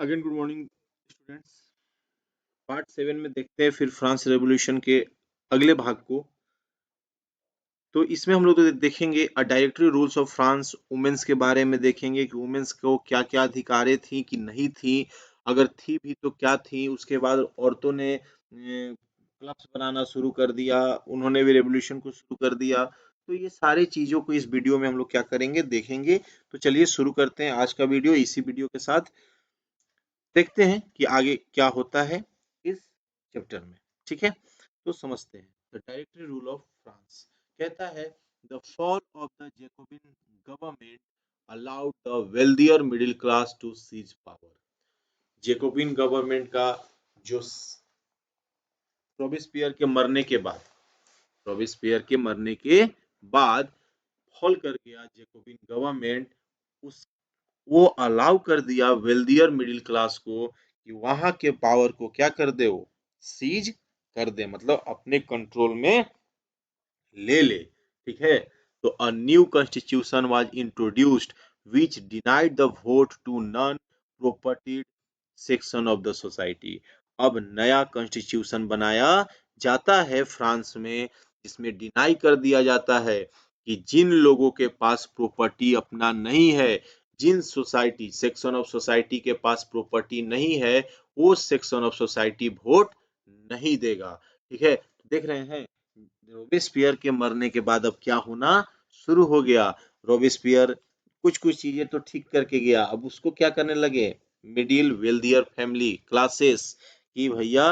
Again good morning students. Part 7 में देखते हैं फिर फ्रांस रेवोल्यूशन के अगले भाग को। तो इसमें हम लोग देखेंगे directory rules of France, women's के बारे में देखेंगे कि वुमेन्स को क्या क्या अधिकारें थी कि नहीं थी, अगर थी भी तो क्या थी। उसके बाद औरतों ने क्लब्स बनाना शुरू कर दिया, उन्होंने भी रेवोल्यूशन को शुरू कर दिया। तो ये सारी चीजों को इस वीडियो में हम लोग क्या करेंगे, देखेंगे। तो चलिए शुरू करते हैं आज का वीडियो। इसी वीडियो के साथ देखते हैं कि आगे क्या होता है इस चैप्टर में। ठीक है, तो समझते हैं। The directory rule of France कहता है the fall of the Jacobin government allowed the wealthier middle class to seize power. Jacobin government का जो रॉबेस्पियर के मरने के बाद, रॉबेस्पियर के मरने के बाद फॉल कर गया जैकोबिन गवर्नमेंट, उस वो अलाउ कर दिया वेल्दियर मिडिल क्लास को कि वहां के पावर को क्या कर दे, वो सीज कर दे, मतलब अपने कंट्रोल में ले ले। ठीक है, तो a new constitution was introduced which denied the vote to non property section of the society. अब नया कॉन्स्टिट्यूशन बनाया जाता है फ्रांस में, जिसमें डिनाई कर दिया जाता है कि जिन लोगों के पास प्रॉपर्टी अपना नहीं है, जिन सोसाइटी सेक्शन ऑफ सोसाइटी के पास प्रॉपर्टी नहीं है, वो सेक्शन ऑफ सोसाइटी वोट नहीं देगा। ठीक है, देख रहे हैं रोबेस्पियर के मरने के बाद अब क्या होना शुरू हो गया। रोबेस्पियर कुछ कुछ चीजें तो ठीक करके गया, अब उसको क्या करने लगे, मिडिल वेल्दियर फैमिली क्लासेस, कि भैया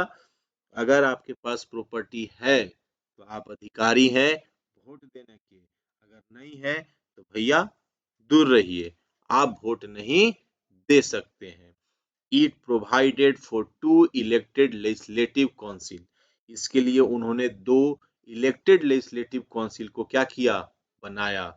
अगर आपके पास प्रॉपर्टी है तो आप अधिकारी हैं वोट देने के, अगर नहीं है तो भैया दूर रहिए, आप वोट नहीं दे सकते हैं। It provided for two elected legislative council. इसके लिए उन्होंने दो इलेक्टेड लेजिस्लेटिव काउंसिल को क्या किया, बनाया।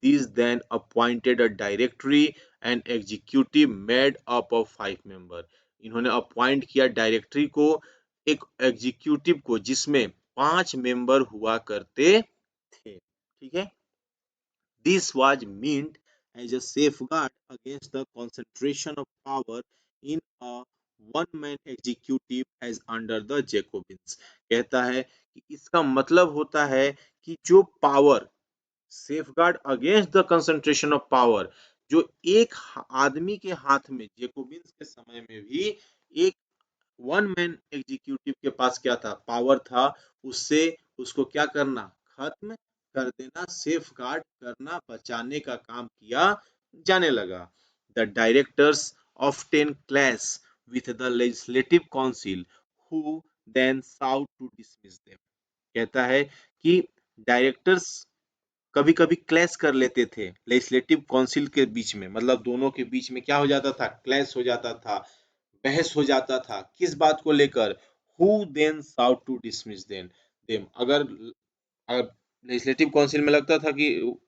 This then appointed a directory and executive made up of 5 member. इन्होंने अपॉइंट किया डायरेक्टरी को, एक एग्जीक्यूटिव को, जिसमें 5 मेंबर हुआ करते थे। ठीक है, this was meant as a safeguard against the concentration of power in a one-man executive as under the Jacobins। कहता है कि इसका मतलब होता है कि जो power, safeguard against the concentration of power, जो एक आदमी के हाथ में, जेकोबिन्स के समय में भी एक वन मैन एग्जीक्यूटिव के पास क्या था, पावर था, उससे उसको क्या करना, खत्म कर देना, सेफ गार्ड करना, बचाने का काम किया जाने लगा। The directors often clash with the legislative council who then sought to dismiss them. कहता है कि डायरेक्टर्स कभी कभी क्लैश कर लेते थे लेजिस्लेटिव काउंसिल के बीच में, मतलब दोनों के बीच में क्या हो जाता था, क्लैश हो जाता था, बहस हो जाता था। किस बात को लेकर, who then sought to dismiss them. अगर अगर लेजिस्लेटिव काउंसिल में लगता था कि,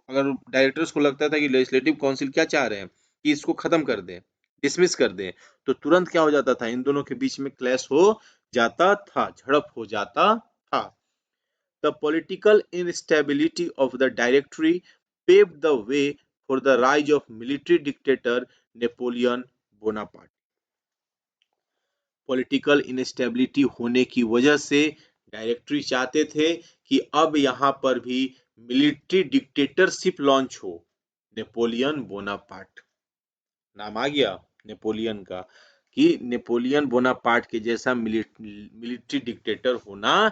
अगर डायरेक्टर्स को लगता था कि लेजिस्लेटिव काउंसिल क्या चाह रहे हैं कि इसको खत्म कर दें, डिसमिस कर दें, तो तुरंत क्या हो जाता था, इन दोनों के बीच में क्लैश हो जाता था, झड़प हो जाता था। The political instability of the Directory paved the way for the rise of military dictator Napoleon Bonaparte। Political instability होने की वजह से डायरेक्टरी चाहते थे कि अब यहाँ पर भी मिलिट्री डिक्टेटरशिप लॉन्च हो। नेपोलियन बोनापार्ट नाम आ गया नेपोलियन का, कि नेपोलियन बोनापार्ट के जैसा मिलिट्री डिक्टेटर होना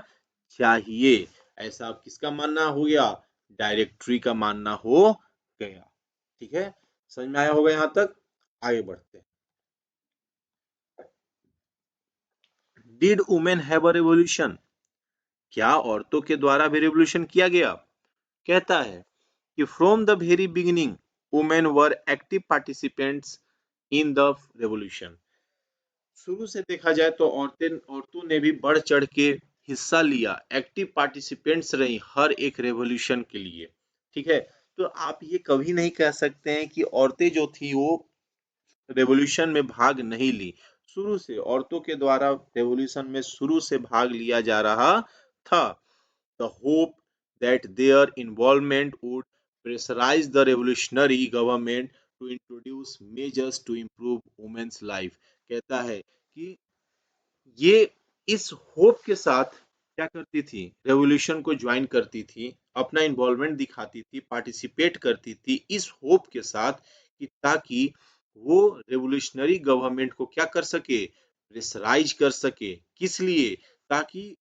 चाहिए। ऐसा किसका मानना हो गया, डायरेक्टरी का मानना हो गया। ठीक है, समझ में आया होगा यहाँ तक, आगे बढ़ते हैं। Did women have a revolution? क्या औरतों के द्वारा भी रेवोल्यूशन किया गया? कहता है कि from the very beginning women were active participants in the revolution. शुरू से देखा जाए तो औरतों ने भी बढ़ चढ़ के हिस्सा लिया, एक्टिव पार्टिसिपेंट्स रही हर एक रेवोल्यूशन के लिए। ठीक है, तो आप ये कभी नहीं कह सकते हैं कि औरतें जो थी वो रेवोल्यूशन में भाग नहीं ली। शुरू से औरतों के द्वारा रेवोल्यूशन में शुरू से भाग लिया जा रहा था। The hope that their involvement would pressurise the revolutionary government to introduce measures to improve women's life. कहता है कि ये इस होप के साथ क्या करती थी, रेवोल्यूशन को ज्वाइन करती थी, अपना इन्वॉल्वमेंट दिखाती थी, पार्टिसिपेट करती थी इस होप के साथ कि ताकि वो रेवोल्यूशनरी गवर्नमेंट को क्या कर सके, प्रेशराइज कर सके। किस लिए? ताकि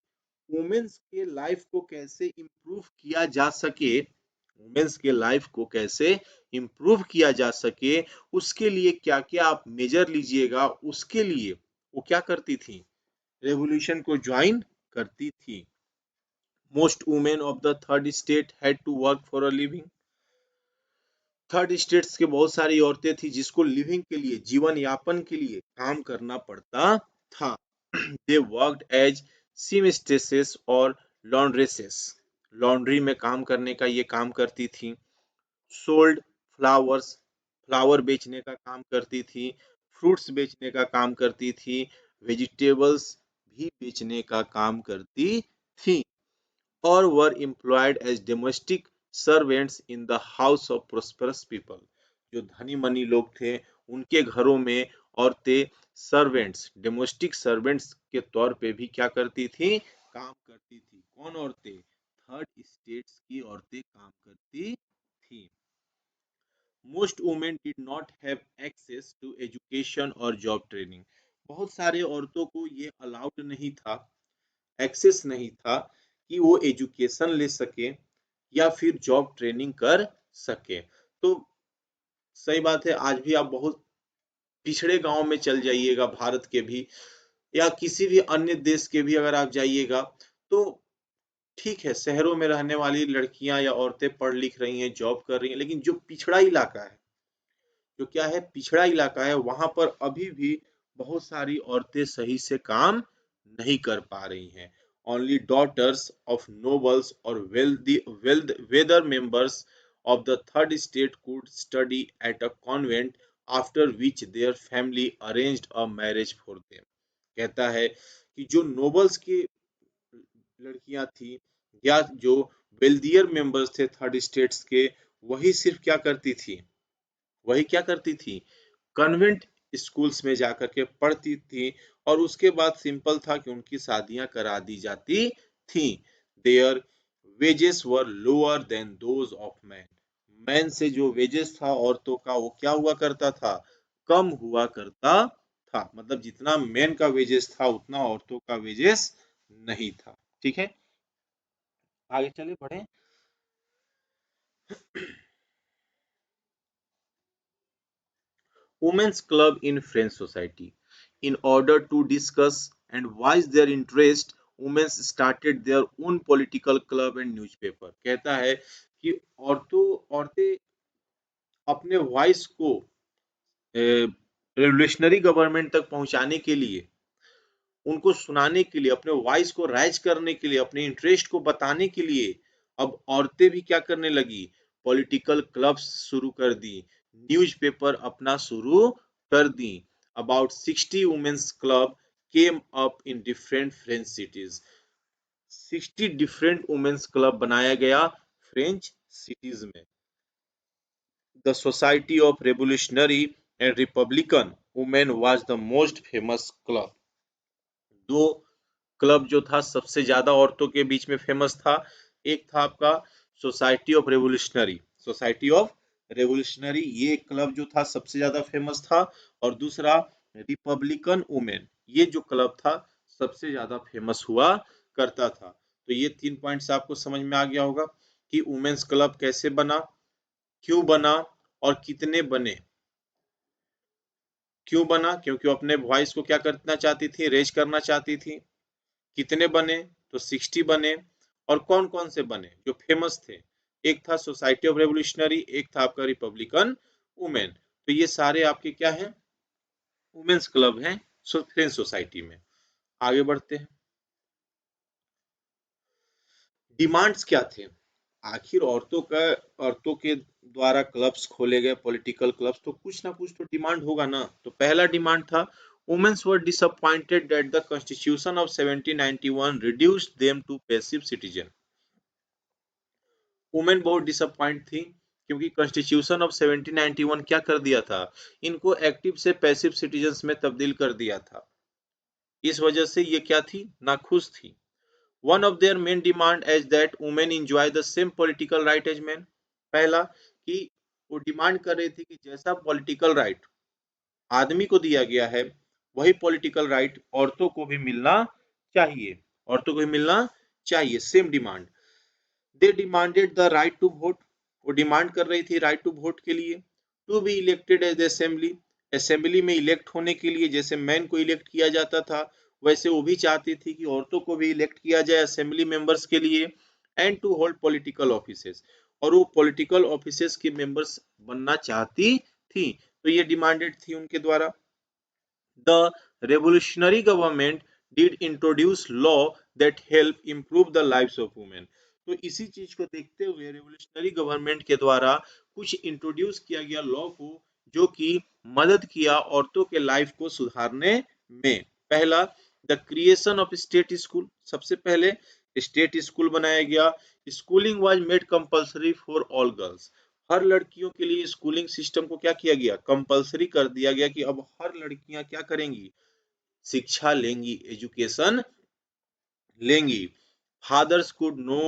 वुमेन्स के लाइफ को कैसे इम्प्रूव किया जा सके, वुमेन्स के लाइफ को कैसे इम्प्रूव किया जा सके, उसके लिए क्या क्या आप मेजर लीजिएगा, उसके लिए वो क्या करती थी, रेवोल्यूशन को ज्वाइन करती थी। Most women of the third state had to work for a living. Third states के बहुत सारी औरतें थी जिसको लिविंग के लिए, जीवन यापन के लिए काम करना पड़ता था। दे वर्कड एज सीमस्ट्रेसेस और लॉन्ड्रेसेस, लॉन्ड्री में काम करने का ये काम करती थी। सोल्ड फ्लावर्स, फ्लावर बेचने का काम करती थी। फ्रूट्स बेचने का काम करती थी। वेजिटेबल्स भी बेचने का काम करती थी। और were employed as domestic servants in the house of prosperous people. जो धनी मनी लोग थे उनके घरों में औरतें सर्वेंट्स, डोमेस्टिक सर्वेंट्स के तौर पे भी क्या करती थी, काम करती थी। कौन औरतें? थर्ड स्टेट्स की औरतें काम करती थी। Most women did not have access to education or job training. बहुत सारे औरतों को ये अलाउड नहीं था, एक्सेस नहीं था कि वो एजुकेशन ले सके या फिर जॉब ट्रेनिंग कर सके। तो सही बात है, आज भी आप बहुत पिछड़े गांव में चल जाइएगा, भारत के भी या किसी भी अन्य देश के भी अगर आप जाइएगा, तो ठीक है, शहरों में रहने वाली लड़कियां या औरतें पढ़ लिख रही हैं, जॉब कर रही हैं, लेकिन जो पिछड़ा इलाका है, जो क्या है, पिछड़ा इलाका है, वहां पर अभी भी बहुत सारी औरतें सही से काम नहीं कर पा रही हैं। ओनली डॉटर्स ऑफ नोबल्स और wealthy weather members of the third state could study at a convent after which their family arranged a marriage for them. कहता है कि जो नोबल्स की लड़कियां थी या जो वेल्दियर मेंबर्स थे थर्ड स्टेट्स के, वही सिर्फ क्या करती थी, वही क्या करती थी, कन्वेंट स्कूल्स में जाकर के पढ़ती थी। और उसके बाद सिंपल था कि उनकी शादियां करा दी जाती थी। Their wages were lower than those of man. Man से जो वेजेस था औरतों का, वो क्या हुआ करता था, कम हुआ करता था। मतलब जितना मैन का वेजेस था उतना औरतों का वेजेस नहीं था। ठीक है, आगे चले बढ़े। Women's Club in French Society. In order to discuss and voice their interest, women started their own political club and newspaper. कहता है कि औरतें अपने वॉइस को रेवोल्यूशनरी गवर्नमेंट तक पहुंचाने के लिए, उनको सुनाने के लिए, अपने वॉइस को राइज करने के लिए, अपने इंटरेस्ट को बताने के लिए अब औरतें भी क्या करने लगी, पॉलिटिकल क्लब्स शुरू कर दी, न्यूज़पेपर अपना शुरू कर दी। About 60 women's club came up in different French cities. 60 different women's club बनाया गया फ्रेंच सिटीज में। The society of revolutionary and republican women was the most famous club. दो क्लब जो था सबसे ज्यादा औरतों के बीच में फेमस था। एक था आपका society of revolutionary, society of revolutionary, ये क्लब जो था सबसे ज्यादा फेमस था। और दूसरा रिपब्लिकन वुमेन, ये जो क्लब था सबसे ज्यादा फेमस हुआ करता था। तो ये 3 पॉइंट्स आपको समझ में आ गया होगा कि वुमेन्स क्लब कैसे बना, क्यों बना और कितने बने। क्यों बना? क्योंकि वो अपने वॉइस को क्या करना चाहती थी, रेज करना चाहती थी। कितने बने? तो 60 बने। और कौन कौन से बने जो फेमस थे? एक था सोसाइटी ऑफ रेवोल्यूशनरी, एक था आपका रिपब्लिकन वुमेन। तो ये सारे आपके क्या हैं, वुमेन्स क्लब हैं फ्रेंच सोसाइटी में। आगे बढ़ते हैं। डिमांड्स क्या थे? आखिर औरतों के द्वारा क्लब्स खोले गए, पॉलिटिकल क्लब्स, तो कुछ ना कुछ तो डिमांड होगा ना। तो पहला डिमांड था, women's were disappointed that the constitution of 1791 reduced them to passive citizen. Women बहुत डिसअपॉइंट थी क्योंकि कॉन्स्टिट्यूशन ऑफ 1791 क्या कर दिया था, इनको एक्टिव से पैसिव सिटीजन्स में तब्दील कर दिया था। इस वजह से ये क्या थी, नाखुश थी। One of their main demand as that women enjoy the same political right as men. पहला कि वो डिमांड कर रही थी कि जैसा पॉलिटिकल राइट आदमी को दिया गया है वही पॉलिटिकल राइट औरतों को भी मिलना चाहिए, औरतों को भी मिलना चाहिए, same demand. They demanded the right to vote, वो डिमांड कर रही थी राइट टू वोट के लिए। To be elected as assembly, assembly में इलेक्ट होने के लिए, जैसे मैन को इलेक्ट किया जाता था वैसे वो भी चाहती थी कि औरतों को भी इलेक्ट किया जाए असेंबली मेंबर्स के लिए। And to hold political offices, और वो पॉलिटिकल ऑफिसेस के मेंबर्स बनना चाहती थी, तो ये डिमांडेड थी उनके द्वारा। The revolutionary government did introduce law that help improve the lives of women। तो इसी चीज को देखते हुए रेवोल्यूशनरी गवर्नमेंट के द्वारा कुछ इंट्रोड्यूस किया गया लॉ को जो कि मदद किया औरतों के लाइफ को सुधारने में। पहला, the creation of state school, सबसे पहले स्टेट स्कूल बनाया गया। Schooling was made compulsory for all girls, हर लड़कियों के लिए स्कूलिंग सिस्टम को क्या किया गया, कंपलसरी कर दिया गया कि अब हर लड़कियां क्या करेंगी, शिक्षा लेंगी, एजुकेशन लेंगी। Fathers could no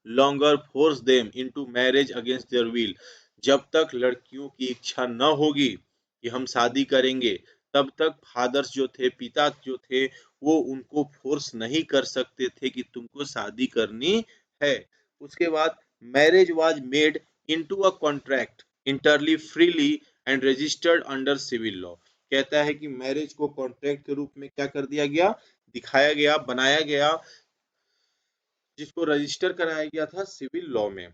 longer force them into marriage against their will, जब तक लड़कियों की इच्छा न होगी कि हम शादी करेंगे तब तक फादर्स जो थे, पिता जो थे, वो उनको फोर्स नहीं कर सकते थे कि तुमको शादी करनी है। उसके बाद marriage was made into a contract entirely freely and registered under civil law, कहता है कि मैरिज को कॉन्ट्रैक्ट के रूप में क्या कर दिया गया, दिखाया गया, बनाया गया, जिसको रजिस्टर कराया गया था सिविल लॉ में।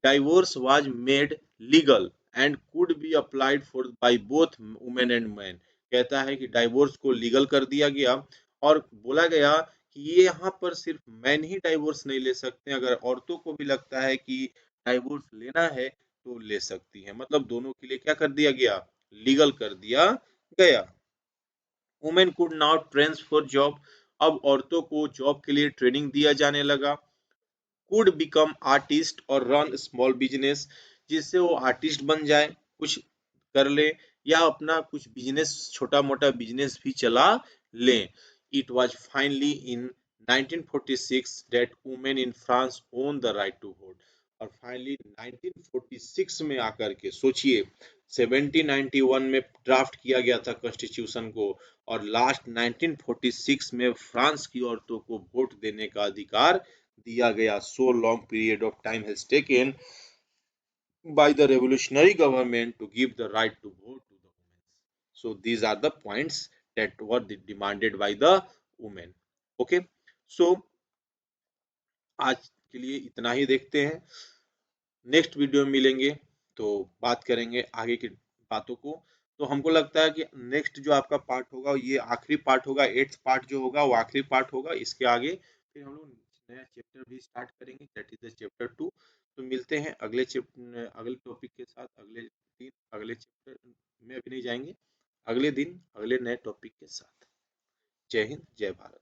Divorce was made legal and could be applied for by both women and man, कहता है कि डाइवोर्स को लीगल कर दिया गया और बोला गया कि ये यहाँ पर सिर्फ मैन ही डाइवोर्स नहीं ले सकते, अगर औरतों को भी लगता है कि डाइवोर्स लेना है तो ले सकती है, मतलब दोनों के लिए क्या कर दिया गया, लीगल कर दिया गया। Women could now train for job, अब औरतों को जॉब के लिए ट्रेनिंग दिया जाने लगा। कुड बिकम आर्टिस्ट और रन स्मॉल बिजनेस, जिससे वो आर्टिस्ट बन जाए, कुछ कर ले, या अपना कुछ बिजनेस, छोटा मोटा बिजनेस भी चला ले। It was finally in 1946 that women in France won the right to vote, और फाइनली 1946 में आकर के सोचिए, 1791 में ड्राफ्ट किया गया था कॉन्स्टिट्यूशन को, और लास्ट 1946 में फ्रांस की औरतों को वोट देने का अधिकार दिया गया। So long period of time has taken by the revolutionary government to give the right to vote to the women. So these are the points that were demanded by the women. Okay, so आज के लिए इतना ही देखते हैं, next video में मिलेंगे तो बात करेंगे आगे की बातों को। तो हमको लगता है कि नेक्स्ट जो आपका पार्ट होगा ये आखिरी पार्ट होगा, 8th पार्ट जो होगा वो आखिरी पार्ट होगा। इसके आगे फिर हम लोग नया चैप्टर भी स्टार्ट करेंगे, दैट इज द चैप्टर 2। तो मिलते हैं अगले टॉपिक के साथ, अगले दिन अगले चैप्टर में अभी नहीं जाएंगे, अगले दिन अगले नए टॉपिक के साथ। जय हिंद, जय भारत।